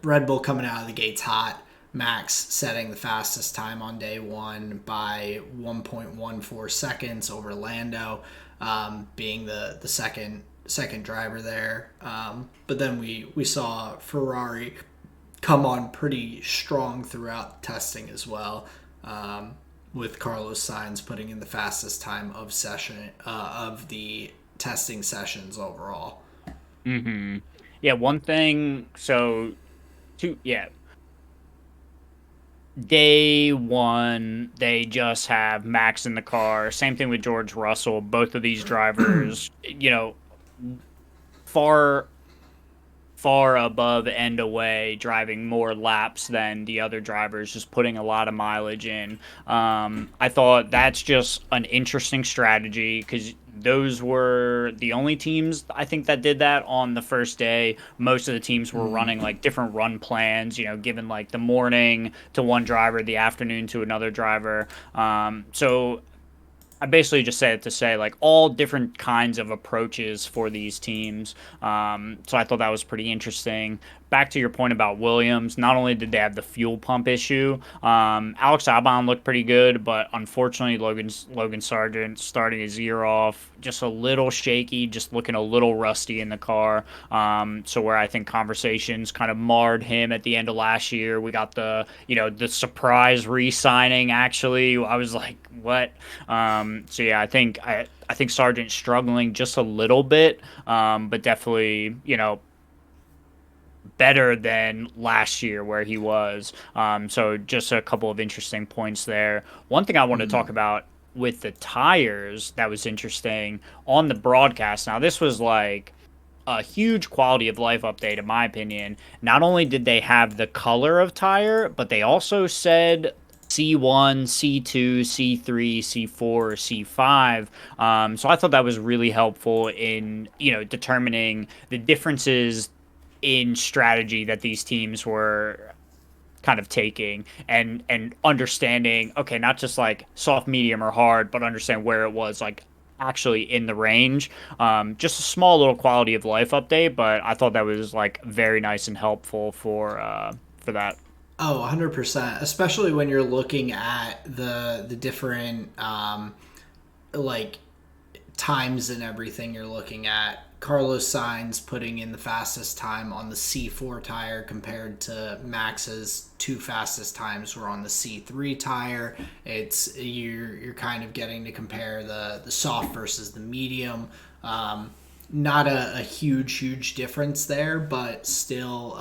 Red Bull coming out of the gates hot. Max setting the fastest time on day one by 1.14 seconds over Lando, being the second driver there. But then we saw Ferrari come on pretty strong throughout testing as well, with Carlos Sainz putting in the fastest time of the testing sessions overall. Hmm. Yeah, one thing. So, yeah, day one, they just have Max in the car. Same thing with George Russell. Both of these drivers, far far above and away, driving more laps than the other drivers, just putting a lot of mileage in. I thought that's just an interesting strategy because those were the only teams I think that did that on the first day. Most of the teams were running like different run plans, given like the morning to one driver, the afternoon to another driver. So I basically just said it to say like all different kinds of approaches for these teams. So I thought that was pretty interesting. Back to your point about Williams, not only did they have the fuel pump issue, Alex Albon looked pretty good, but unfortunately Logan Sargent starting his year off just a little shaky, just looking a little rusty in the car. So where I think conversations kind of marred him at the end of last year, we got the surprise re-signing. Actually, I was like, what? So yeah, I think Sargent's struggling just a little bit, but definitely better than last year where he was. So just a couple of interesting points there. One thing I want to talk about with the tires that was interesting on the broadcast. Now, this was like a huge quality of life update, in my opinion. Not only did they have the color of tire, but they also said C1, C2, C3, C4, C5. So I thought that was really helpful in, determining the differences in strategy that these teams were kind of taking and understanding, okay, not just like soft, medium, or hard, but understand where it was like actually in the range. Just a small little quality of life update, but I thought that was like very nice and helpful for that. Oh, 100%, especially when you're looking at the different like times and everything you're looking at. Carlos Sainz putting in the fastest time on the C4 tire compared to Max's two fastest times were on the C3 tire. It's you're kind of getting to compare the soft versus the medium. Not a huge difference there, but still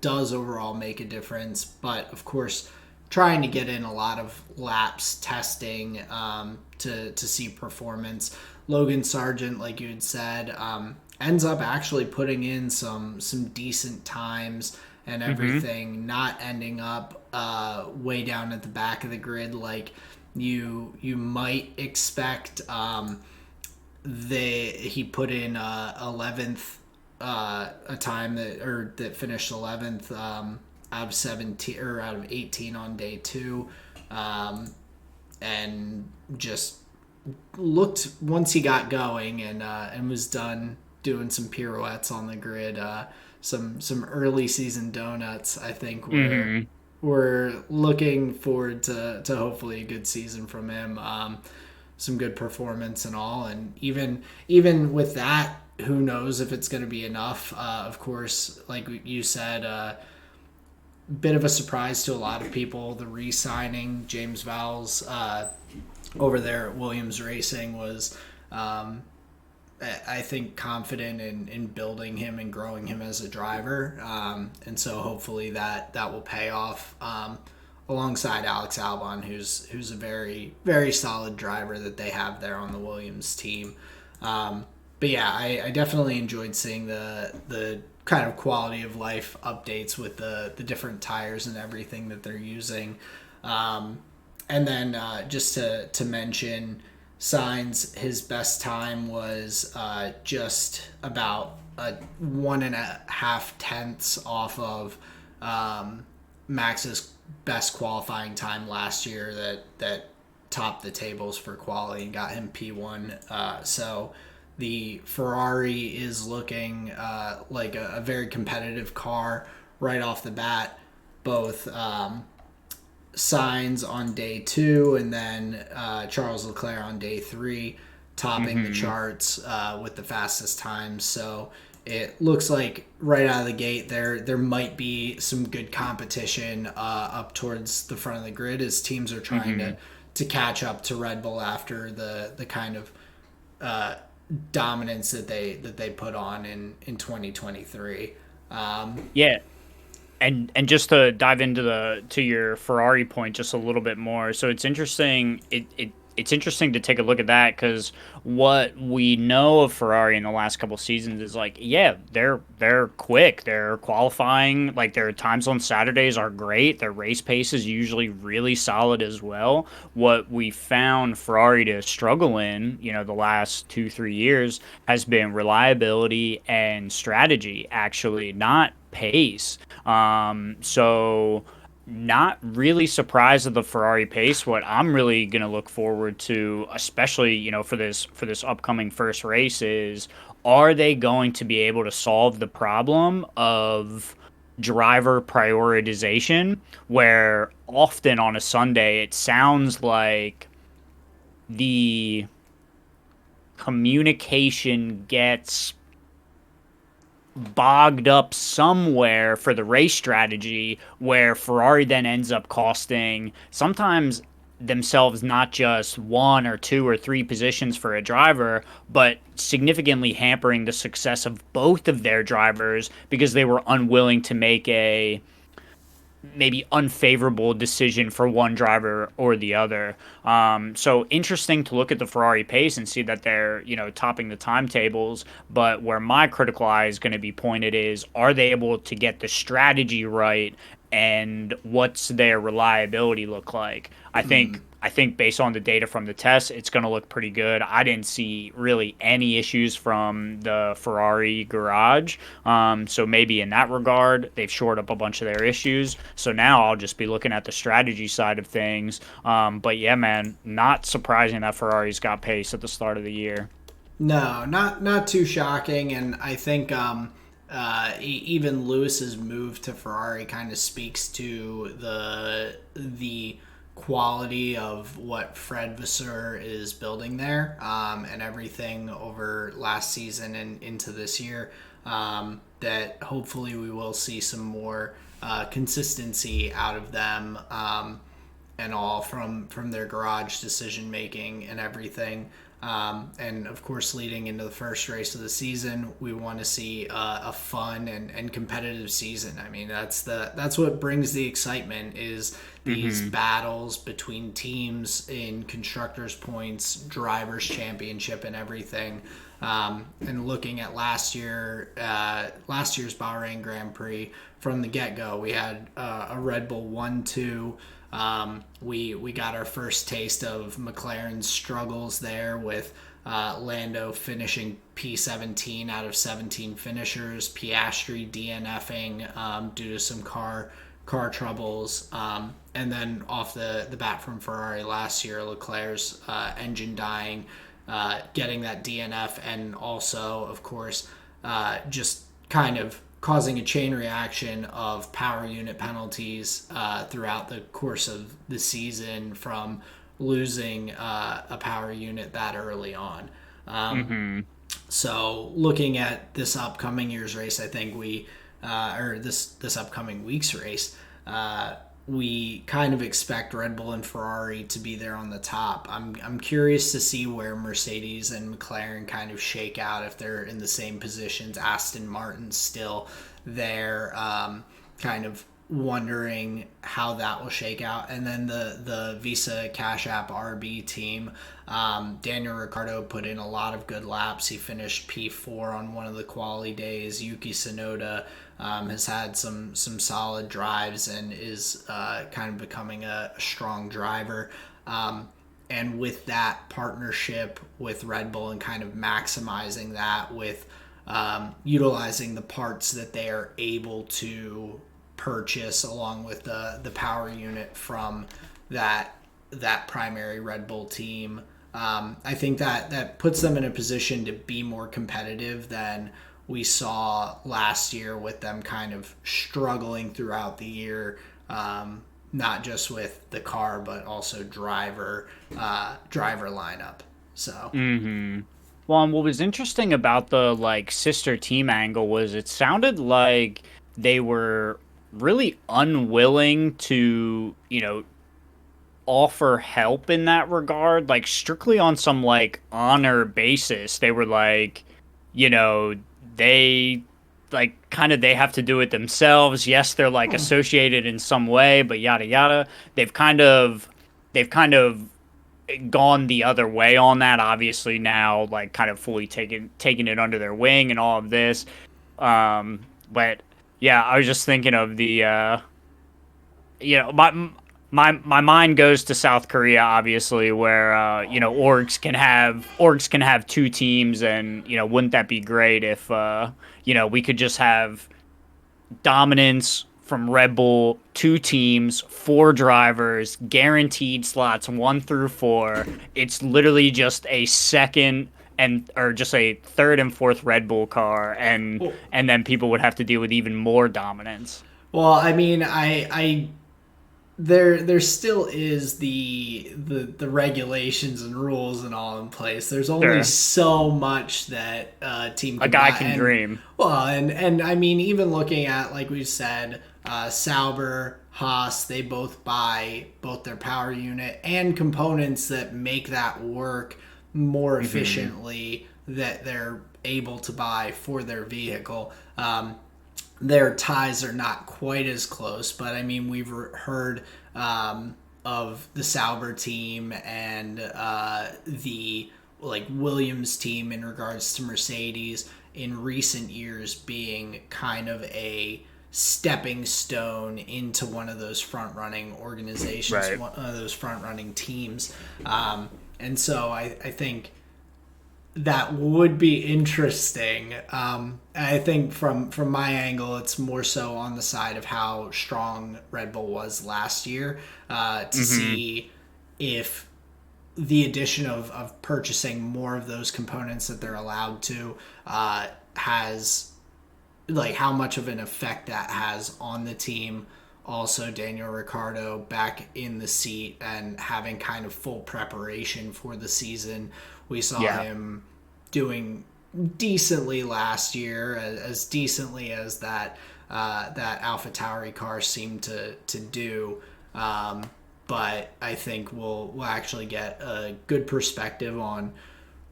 does overall make a difference. But of course, trying to get in a lot of laps testing to see performance. Logan Sargent, like you had said, ends up actually putting in some decent times and Mm-hmm. everything, not ending up way down at the back of the grid like you might expect. He put in 11th, a time that finished 11th, out of 17 or out of 18 on day two, and just looked once he got going and was done doing some pirouettes on the grid. Some early season donuts. I think Mm-hmm. we're looking forward to hopefully a good season from him. Some good performance and all, and even with that, who knows if it's going to be enough. Of course, like you said, bit of a surprise to a lot of people. The re-signing James Vowles over there at Williams Racing was, I think, confident in building him and growing him as a driver, and so hopefully that will pay off. Alongside Alex Albon, who's a very solid driver that they have there on the Williams team. But yeah, I definitely enjoyed seeing the kind of quality of life updates with the different tires and everything that they're using. And then just to mention, Signs, his best time was just about 1.5 tenths off of Max's best qualifying time last year that topped the tables for quality and got him P1. So the Ferrari is looking like a very competitive car right off the bat. Both Signs on day two, and then Charles Leclerc on day three, topping the Mm-hmm. charts with the fastest times. So it looks like right out of the gate there might be some good competition up towards the front of the grid as teams are trying Mm-hmm. to catch up to Red Bull after the kind of uh, dominance that they put on in 2023. Yeah, and just to dive into the to your Ferrari point just a little bit more. So it's interesting. It's interesting to take a look at that because what we know of Ferrari in the last couple seasons is like, yeah, they're quick. They're qualifying. Like their times on Saturdays are great. Their race pace is usually really solid as well. What we found Ferrari to struggle in, the last 2 3 years has been reliability and strategy. Actually, not pace. So not really surprised at the Ferrari pace. What I'm really gonna look forward to, especially for this upcoming first race, is are they going to be able to solve the problem of driver prioritization, where often on a Sunday it sounds like the communication gets bogged up somewhere for the race strategy where Ferrari then ends up costing sometimes themselves not just one or two or three positions for a driver, but significantly hampering the success of both of their drivers because they were unwilling to make a maybe unfavorable decision for one driver or the other. So interesting to look at the Ferrari pace and see that they're, topping the timetables. But where my critical eye is going to be pointed is, are they able to get the strategy right, and what's their reliability look like? I think based on the data from the test, it's going to look pretty good. I didn't see really any issues from the Ferrari garage. So maybe in that regard, they've shored up a bunch of their issues. So now I'll just be looking at the strategy side of things. But yeah, man, not surprising that Ferrari's got pace at the start of the year. No, not too shocking, and I think even Lewis's move to Ferrari kind of speaks to the quality of what Fred Vasseur is building there, and everything over last season and into this year. That hopefully we will see some more consistency out of them, and all from their garage decision making and everything. And of course, leading into the first race of the season, we want to see a fun and competitive season. I mean, that's what brings the excitement, is these battles between teams in constructors points, drivers championship, and everything. And looking at last year's Bahrain Grand Prix, from the get go, we had a Red Bull 1-2. We got our first taste of McLaren's struggles there, with Lando finishing P17 out of 17 finishers, Piastri DNFing due to some car troubles, and then off the bat from Ferrari last year, Leclerc's engine dying, getting that DNF, and also, of course, just kind of causing a chain reaction of power unit penalties throughout the course of the season, from losing a power unit that early on. So looking at this upcoming year's race, I think or this upcoming week's race, we kind of expect Red Bull and Ferrari to be there on the top. I'm curious to see where Mercedes and McLaren kind of shake out, if they're in the same positions. Aston Martin's still there, kind of wondering how that will shake out. And then the Visa Cash App RB team, Daniel Ricciardo put in a lot of good laps. He finished P4 on one of the quali days. Yuki Tsunoda has had some solid drives and is kind of becoming a strong driver. And with that partnership with Red Bull, and kind of maximizing that with utilizing the parts that they are able to purchase, along with the power unit from that primary Red Bull team, I think that puts them in a position to be more competitive than we saw last year, with them kind of struggling throughout the year, not just with the car but also driver lineup. So Well, and what was interesting about the sister team angle was, it sounded like they were really unwilling to, offer help in that regard, like strictly on some honor basis. They were you know, they kind of, they have to do it themselves. Yes, they're associated in some way, but yada yada. They've kind of gone the other way on that, obviously now, kind of fully taking it under their wing and all of this. But yeah, I was just thinking of the my mind goes to South Korea, obviously, where orgs can have two teams, and wouldn't that be great if we could just have dominance from Red Bull, two teams, four drivers, guaranteed slots 1 through 4. It's literally just a second or just a third and fourth Red Bull car, and then people would have to deal with even more dominance. Well, I mean, I there still is the regulations and rules and all in place. There's only Sure. so much that team A can guy buy. can dream. Well, and I mean, even looking at, like we said, Sauber, Haas, they both buy both their power unit and components that make that work more Hmm. efficiently that they're able to buy for their vehicle. Their ties are not quite as close, but I mean, we've heard of the Sauber team and the like Williams team in regards to Mercedes in recent years being kind of a stepping stone into one of those front running organizations, Right. one of those front running teams. And so I think that would be interesting. I think from my angle, it's more so on the side of how strong Red Bull was last year to Hmm. see if the addition of purchasing more of those components that they're allowed to has like how much of an effect that has on the team. Also, Daniel Ricciardo back in the seat and having kind of full preparation for the season. We saw Yeah. him doing decently last year, as decently as that AlphaTauri car seemed to do. But I think we'll actually get a good perspective on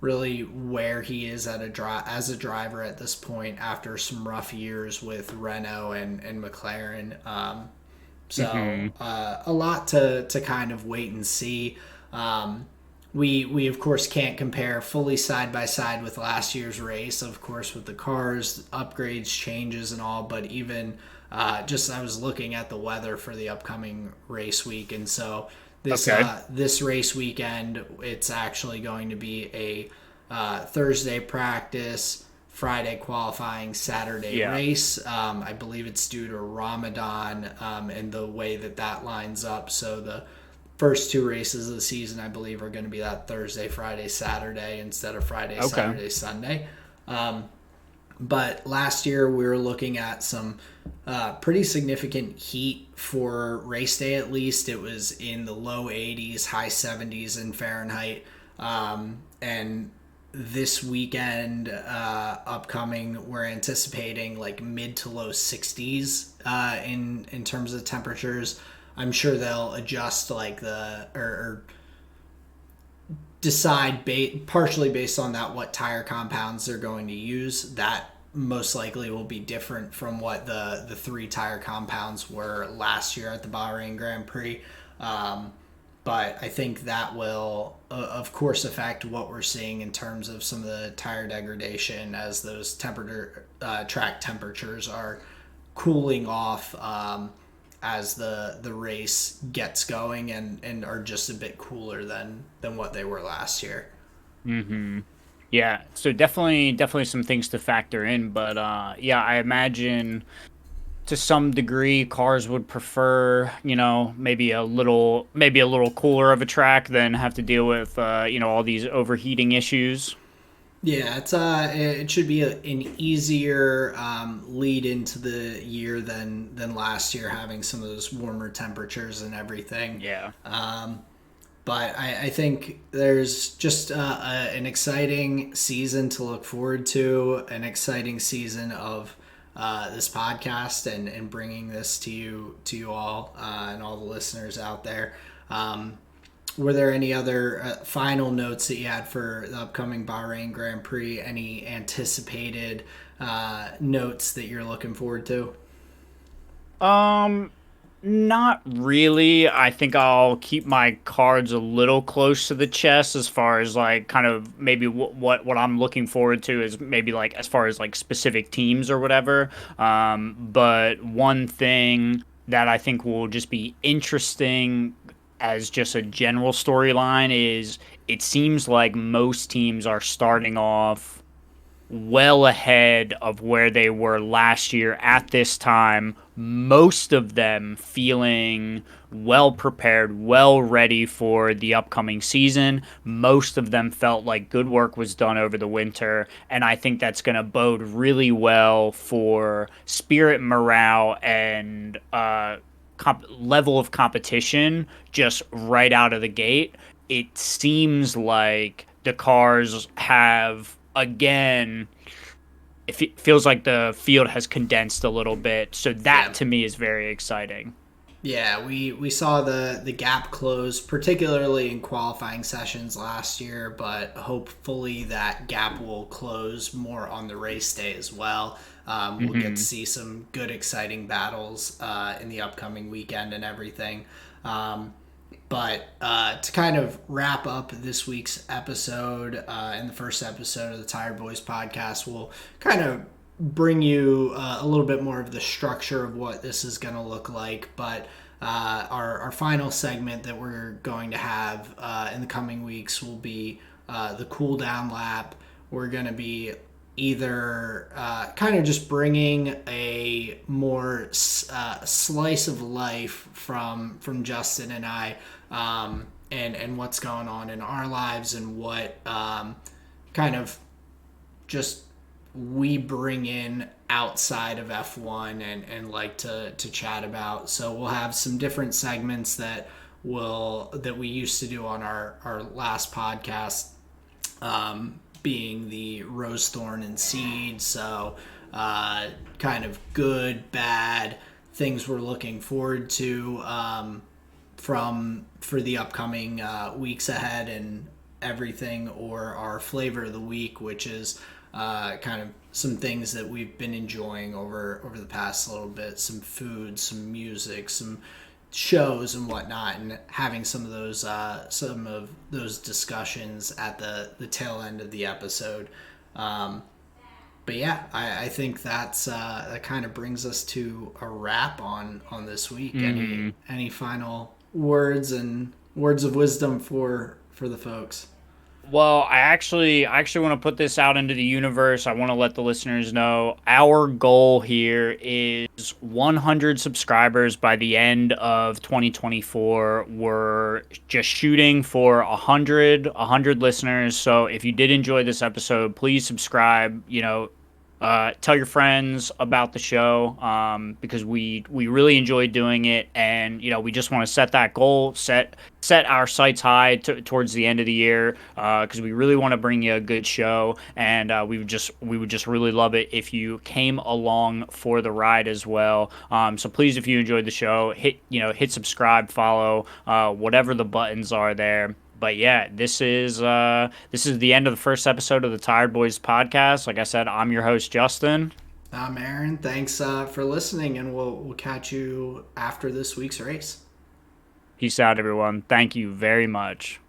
really where he is as a driver at this point after some rough years with Renault and McLaren. So Hmm. a lot to kind of wait and see. We of course can't compare fully side by side with last year's race, of course, with the cars, upgrades, changes, and all. But even just I was looking at the weather for the upcoming race week, and so Okay. this race weekend, it's actually going to be a Thursday practice, Friday qualifying, Saturday Yeah. race. I believe it's due to Ramadan and the way that lines up. So the first two races of the season, I believe, are going to be that Thursday, Friday, Saturday instead of Friday, Okay. Saturday, Sunday. But last year we were looking at some pretty significant heat for race day. At least it was in the low 80s, high 70s in Fahrenheit, and this weekend upcoming we're anticipating like mid to low 60s in terms of temperatures. I'm sure they'll adjust like or decide partially based on that what tire compounds they're going to use. That most likely will be different from what the three tire compounds were last year at the Bahrain Grand Prix. Um, but I think that will, of course, affect what we're seeing in terms of some of the tire degradation as those track temperatures are cooling off as the race gets going and are just a bit cooler than what they were last year. Hmm. Yeah. So definitely some things to factor in, but yeah, I imagine to some degree cars would prefer, maybe a little cooler of a track than have to deal with all these overheating issues. Yeah, it should be an easier lead into the year than last year, having some of those warmer temperatures and everything. Yeah. But I think there's just an exciting season to look forward to, an exciting season of this podcast and bringing this to you all and all the listeners out there. Were there any other final notes that you had for the upcoming Bahrain Grand Prix? Any anticipated notes that you're looking forward to? Um, Not really. I think I'll keep my cards a little close to the chest as far as like kind of maybe what I'm looking forward to is maybe like as far as like specific teams or whatever. But one thing that I think will just be interesting as just a general storyline is it seems like most teams are starting off well ahead of where they were last year at this time. Most of them feeling well prepared, well ready for the upcoming season. Most of them felt like good work was done over the winter. And I think that's going to bode really well for spirit, morale, and level of competition just right out of the gate. It seems like the cars have again feels like the field has condensed a little bit. So that Yeah. to me is very exciting. Yeah, we saw the gap close, particularly in qualifying sessions last year, but hopefully that gap will close more on the race day as well. We'll get to Hmm. see some good, exciting battles in the upcoming weekend and everything. But to kind of wrap up this week's episode, in the first episode of the Tired Boys podcast, we'll kind of bring you a little bit more of the structure of what this is going to look like. But our final segment that we're going to have in the coming weeks will be the cool down lap. We're going to be either kind of just bringing a more slice of life from Justin and I, and what's going on in our lives and what kind of just we bring in outside of F1 and like to chat about. So we'll have some different segments that we used to do on our last podcast, being the Rose, Thorn, and Seed. So kind of good, bad things we're looking forward to for the upcoming weeks ahead and everything, or our flavor of the week, which is kind of some things that we've been enjoying over the past little bit, some food, some music, some shows and whatnot, and having some of those discussions at the tail end of the episode. But yeah, I think that kind of brings us to a wrap on this week. Hmm. Any final words and words of wisdom for the folks? Well, I actually want to put this out into the universe. I want to let the listeners know our goal here is 100 subscribers by the end of 2024. We're just shooting for 100 listeners. So if you did enjoy this episode, please subscribe. Tell your friends about the show, because we really enjoy doing it, and we just want to set that goal, set our sights high towards the end of the year, because we really want to bring you a good show, and we would just really love it if you came along for the ride as well. So please, if you enjoyed the show, hit subscribe, follow, whatever the buttons are there. But yeah, this is the end of the first episode of the Tired Boys podcast. Like I said, I'm your host Justin. I'm Aaron. Thanks for listening, and we'll catch you after this week's race. Peace out, everyone. Thank you very much.